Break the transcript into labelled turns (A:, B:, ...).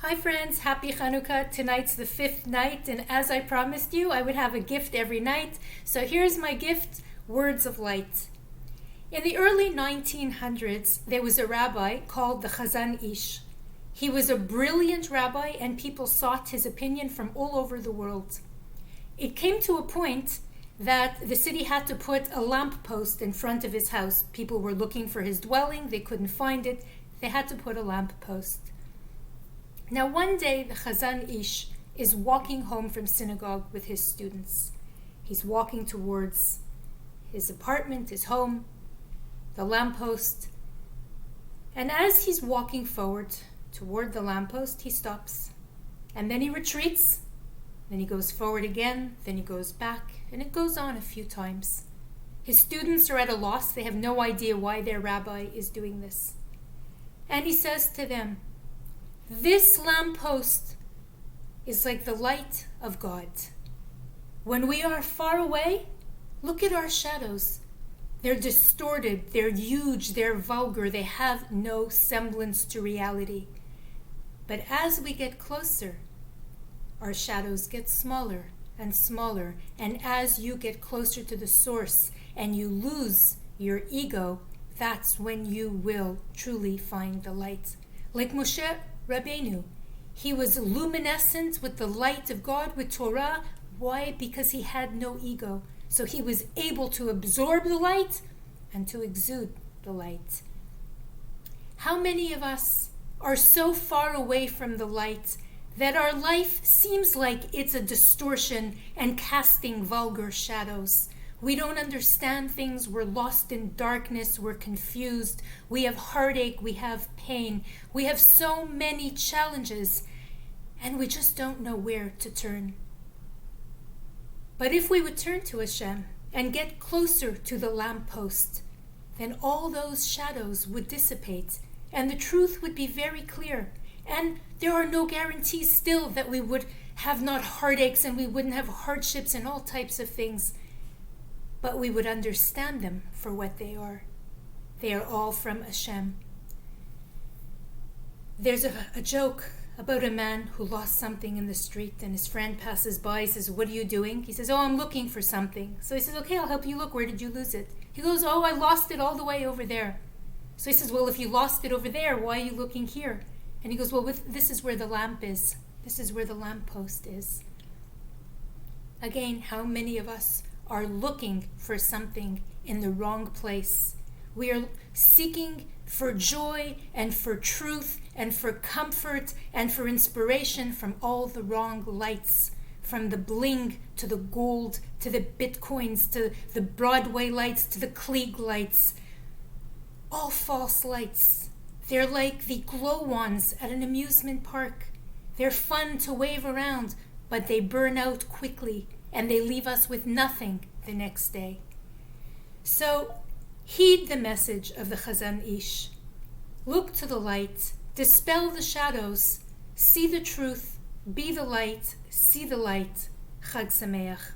A: Hi friends, happy Chanukah. Tonight's the fifth night, and as I promised you, I would have a gift every night. So here's my gift, Words of Light. In the early 1900s, there was a rabbi called the Chazan Ish. He was a brilliant rabbi, and people sought his opinion from all over the world. It came to a point that the city had to put a lamp post in front of his house. People were looking for his dwelling, they couldn't find it, they had to put a lamp post. Now one day the Chazan Ish is walking home from synagogue with his students. He's walking towards his apartment, his home, the lamppost. And as he's walking forward toward the lamppost, he stops. And then he retreats. Then he goes forward again. Then he goes back. And it goes on a few times. His students are at a loss. They have no idea why their rabbi is doing this. And he says to them, "This lamppost is like the light of God. When we are far away, look at our shadows. They're distorted, they're huge, they're vulgar, they have no semblance to reality. But as we get closer, our shadows get smaller and smaller, and as you get closer to the source and you lose your ego, that's when you will truly find the light." Like Moshe Rabbeinu, he was luminescent with the light of God, with Torah. Why? Because he had no ego. So he was able to absorb the light and to exude the light. How many of us are so far away from the light that our life seems like it's a distortion and casting vulgar shadows? We don't understand things, we're lost in darkness, we're confused, we have heartache, we have pain, we have so many challenges, and we just don't know where to turn. But if we would turn to Hashem and get closer to the lamppost, then all those shadows would dissipate, and the truth would be very clear. And there are no guarantees still that we would have not heartaches and we wouldn't have hardships and all types of things. But we would understand them for what they are. They are all from Hashem. There's a joke about a man who lost something in the street, and his friend passes by. He says, "What are you doing?" He says, "Oh, I'm looking for something." So he says, "Okay, I'll help you look. Where did you lose it?" He goes, "Oh, I lost it all the way over there." So he says, "Well, if you lost it over there, why are you looking here?" And he goes, "Well, this is where the lamp is. This is where the lamppost is." Again, how many of us are looking for something in the wrong place? We are seeking for joy and for truth and for comfort and for inspiration from all the wrong lights, from the bling to the gold to the bitcoins to the Broadway lights to the Klieg lights. All false lights. They're like the glow-wands at an amusement park. They're fun to wave around, but they burn out quickly and they leave us with nothing the next day. So heed the message of the Chazan Ish. Look to the light, dispel the shadows, see the truth, be the light, see the light. Chag Sameach.